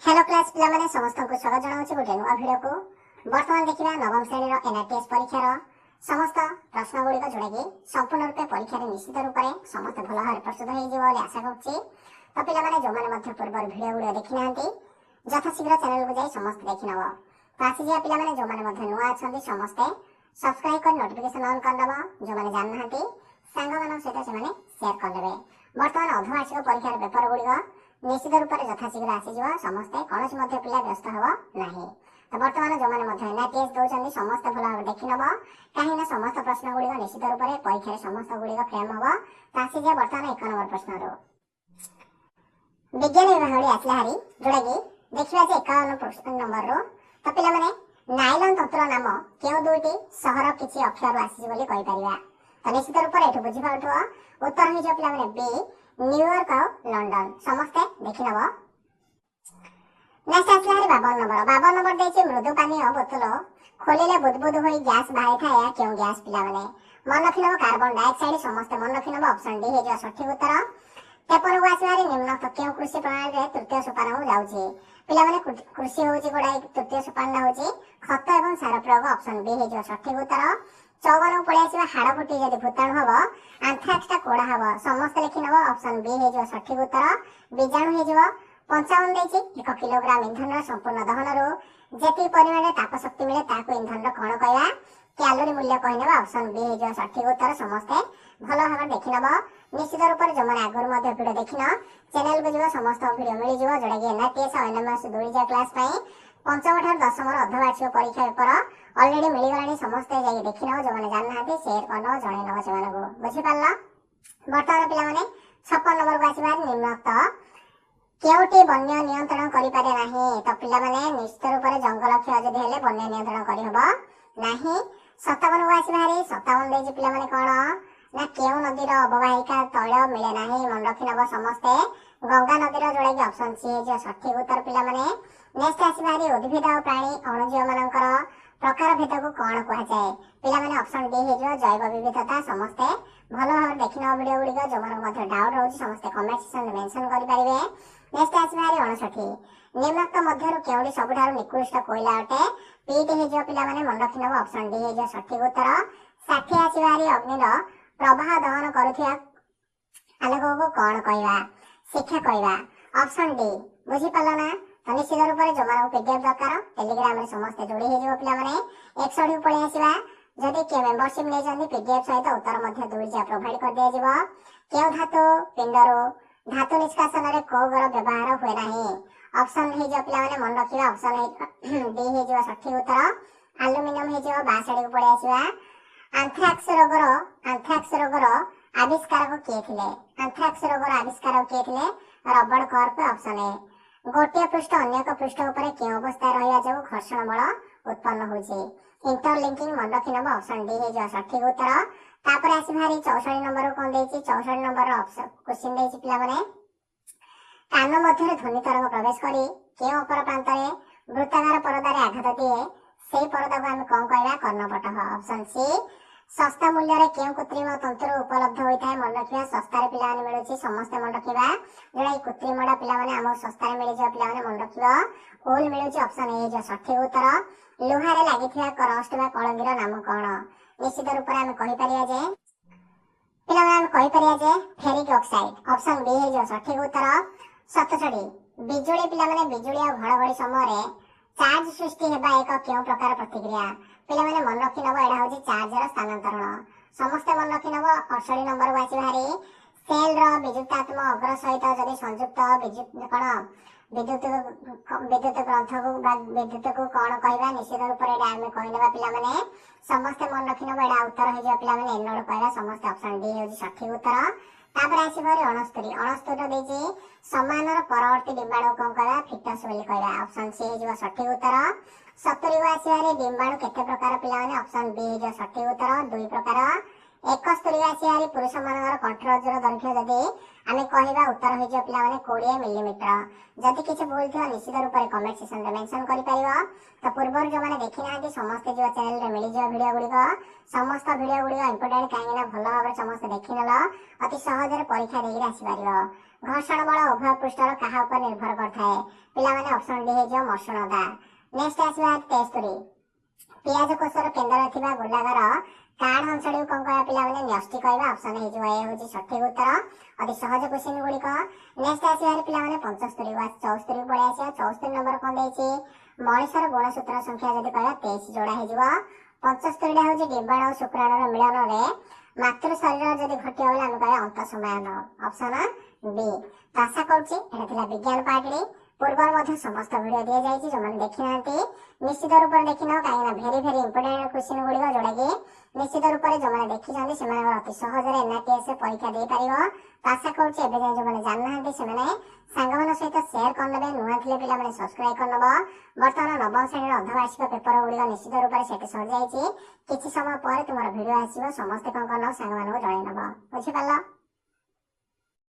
Hello class पिला माने समस्त को स्वागत जनाउछि गोटे नुआ भिडियो को। वर्तमान देखिबा नवम श्रेणी रो एनआरटीएस परीक्षा रो समस्त प्रश्न गुडी जोड़ा कि संपूर्ण रूपे परीक्षा रे निश्चित रूप से समस्त भल भाव प्रस्तुत हो जिवो बोली आशा करछि। तो पिला माने जो माने मध्य पूर्व भिडियो गुडी देखि नांती यथाशीघ्र चैनल को जाई समस्त देखि नबो। तो आसी जे पिला माने जो माने मध्य नुआ अछंती समस्त सब्सक्राइब कर नोटिफिकेशन ऑन कर दबा। जो माने जान नांती संग माने सहित से माने शेयर कर देबे। वर्तमान अर्धवार्षिक परीक्षा पेपर गुडी निश्चित रूप से यथाशीघ्र आसीज समस्ते कौन पिला व्यस्त हम ना। तो बर्तमान जो मैंने एनआरटीएस दौरान समस्त भल भाव देखि नब कहीं समस्त प्रश्न गुड़िक निश्चित रूप से परीक्षा समस्त गुड़िक फ्रेम हम। तो आसीज बर्तमान 1 नंबर प्रश्न विज्ञान विभाग आसला हारी जोड़ा कि देखा 51 नंबर रो। तो पिला माने नाइलन तंत्र नाम क्यों दुईटी सहर किसी अक्षर आसी बोली कहि परिबा। तो निश्चित रूप से बुझी पाउथो उत्तर हो पिला माने बी न्यूयॉर्क और लंडन समस्ते देखि नब। नेक्स्ट आसला हारी 52 नंबर देछि मृदु पानीय बोतल खोलिले बुदबुद होई गैस बाहरी थाया क्यों गैस पिला माने मन रखि नब कार्बन डाइऑक्साइड समस्ते मन रखि नब ऑप्शन डी हे जो सठिक उत्तर। पेपर को आसला हारी निम्न क्यों कृषि प्रणाली रे तृतीय सोपान को जाउछि पिला माने कृषि होउछि गोडा तृतीय सोपान होउछि खत एवं सार प्रयोग ऑप्शन बी हे जो सठिक उत्तर। 54 को पळे आसीबा हाड़ फुटी जदि भूताणु हबो आंथ्राक्स टा कोडा हबो समस्त लिखि नबो ऑप्शन बी हे जो सठिक उत्तर। बीजाणु हे जो 55 देछि 1 किलोग्राम इंधन संपूर्ण दहन रो जेति परिमाण ताप शक्ति मिले ताको इंधन रो कोन कहया कैलोरी मूल्य कहनेबा ऑप्शन बी हे जो सठिक उत्तर। समस्त भलो भाव देखि नबो निश्चित रूप से जो माने आगर मध्ये वीडियो देखिन चैनल को जीव समस्त वीडियो मिल जिवो जोडा कि एनआरटीएस और एनएमएस दुईजा क्लास पई पंचम ठार दशम अर्धवार्षिक परीक्षा पेपर ऑलरेडी मिल गलानी समस्त जाई देखि नबो जो माने जान नाथि शेयर करनो जणे नबो सेमान को बुझि पाल्ला। वर्तमान पिला माने 56 नंबर को आसीबा निम्नलिखित केउटी वन्य नियंत्रण करि पारे नाही। तो पिला माने निश्चित रूप से जंगल क्षय जदि हेले वन्य नियंत्रण करि हबो नाही। 57 को आसीबा 57 देछि पिला माने कोन ना केउ नदी रो अववाहिका तैल मिले नाही मन रखि नबो समस्ते गंगा नदी रो जोडा कि ऑप्शन सी हे जो सठिक उत्तर पिला माने। नेक्स्ट आसीबा उद्भिद और प्राणी अणुजीव मानकर प्रकार भेद को कौन कह जाए पिला माने ऑप्शन डी हे जो जैव विविधता समस्ते भलो भाव देखिन वीडियो गुडी जो मन डाउट रहउछि समस्ते कमेंट सेक्शन में मेंशन करि परिबे। नेक्स्ट आसीबा 59 निम्नलिखित मध्यरु केउडी सबठारु निकृष्ट कोयला अटे पीटी हे जो पिला माने मन रखिनबो ऑप्शन डी हे जो सठिक उत्तर। 60 आसीबा अग्नि रो प्रवाह दहन करुथिया आलोक को कौन कहवा शिक्षा कहवा ऑप्शन डी बुझी पाला ना। तो निश्चित रूप से जो मानक पीडीएफ दरकार टेलीग्राम रे समस्त जोड़ी हे जो पिला माने 160 पळे आसीबा जदि के मेंबरशिप नै जंदी पीडीएफ सहित उत्तर मध्य दुईजा प्रोवाइड कर दिया जिवो। केउ धातु पिंडरो धातु निष्कासन रे कोगर व्यवहार होय नाही ऑप्शन हे जो पिला माने मन रखिबा ऑप्शन डी हे जो सठिक उत्तर। एल्युमिनियम हे जो 62 पळे आसीबा आंथ्राक्स रोगर आविष्कारक किए थिले आंथ्राक्स रोगर आविष्कारक किए थिले रबर्ट कॉर्प ऑप्शन ए। गोटे पृष्ठ अन्य एक पृष्ठ ऊपर केउ अवस्था रहिया जो घर्षण बल उत्पन्न होछि इंटरलिंकिंग मन रखि नबो ऑप्शन डी हे जो सठिक उत्तर। तापर आसी भारी 64 नंबर को कोन देछि 64 नंबर ऑप्शन क्वेश्चन देछि पिला माने कान मध्य ध्वनि तरंग प्रवेश करी केउ अपर प्रांत रे वृत्ताकार परदा रे आघात दिए सेही परदा को हम कोन कहबा कर्णपट ऑप्शन सी। सस्ता मूल्य रे केउ कृत्रिम तंत्र उपलब्ध होइताय मन रखिबा सस्ता रे पिला माने मिलुछि समस्त मन रखिबा जोडा कृत्रिमडा पिला माने हम सस्ता रे मिलि जो पिला माने मन रखिबा होल मिलुछि ऑप्शन ए जो सठिक उत्तर। लोहा रे लागिथिया करस्ट बा कलंगीर नाम कोन निश्चित रूप से हम कहि परिया जे पिला माने हम कहि परिया जे फेरिक ऑक्साइड ऑप्शन बी हे जो सठिक उत्तर। 67 बिजुली पिला माने बिजुली आ घड़घड़ी समय रे चार्ज सृष्टि हेबा एक केउ प्रकार प्रतिक्रिया पिला माने मन रखि नबो एडा होछि चार्ज रो स्थानांतरण समस्त मन रखि नबो 68 नंबर वासी भारी सेल रो विद्युतात्मक अग्र सहित जदि संयुक्त विद्युत ग्रंथ को विद्युत को कौन कहबा निश्चित रूप से हम कहनेबा पिला माने समस्त मन रखि नबो एडा उत्तर हे जो पिला माने एनोड कहबा समस्त ऑप्शन डी होछि सठिक उत्तर। तापर आसी भारी 69 देछि समान रो परवर्ती डिंबाणु कोन कहबा फिटस बोली कहबा ऑप्शन सी हे जो सठिक उत्तर। 70 को आसी भारी डिंबाणु केते प्रकार पिला माने ऑप्शन बी हे जो सठिक उत्तर 2 प्रकार एकस्तरी आसी पुरुष मानकर कंठरज्जुर दैर्घ्य जदि आमे कहवा उत्तर हो पिला 20 मिलीमीटर। जदि किसी भूल थी निश्चित रूप से कमेंट सेक्शन में मेंशन कर तो पूर्व जो मैंने देखी ना समस्ते जो चैनल में मिल जाए वीडियो गुड़िक समस्त वीडियो गुड़िक इंपोर्टेंट कहीं भल भाव समस्त देखी नल अति सहज परीक्षा देकर आसीपर। घर्षण बल उभय पृष्ठर क्या निर्भर करए पे ऑप्शन डी हो मसुणदा। नेक्स्ट आसवा 73 पियाज कोषर केन्द्र थिबा गोलाकार कार्ड अंचल कौन कह पिला न्यष्टि कहवा ऑप्शन हो सठिक उत्तर। अति सहज क्वेश्चन गुड़िक। नेक्स्ट आसबार पिला 75 74 पड़े आसा 74 नंबर कौन देछि मनुष्यर गुणसूत्र संख्या जदि कह 23 जोड़ा हो 75 हूँ डिम्बाणु और शुक्राणुर मिलन में मातृ शरीर जदि घटिया बोले आम कह अंत समय ऑप्शन बी। तो आशा करुँच विज्ञान पार्टी पूर्व समस्त वीडियो दी जाए जो मैंने देखी ना निश्चित रूप से देखी कहीं भेरी भेरी इंपोर्टेंट क्वेश्चन गुड़िक जोड़ा कि निश्चित रूप से जो मैंने देखी से अति सहज एनआरटीएस परीक्षा दे पार। तो आशा करुँच जो मैंने जानना से सांग सहित सेयार करने नुआ थे पे सब्सक्राइब करनब। बर्तमान नवम श्रेणी अर्धवार्षिक पेपर गुड़िक निश्चित रूप से सर जाइए किसी समय पर तुम वीडियो आसो समस्ते कौन कर सांग जनईनब बुझीपार।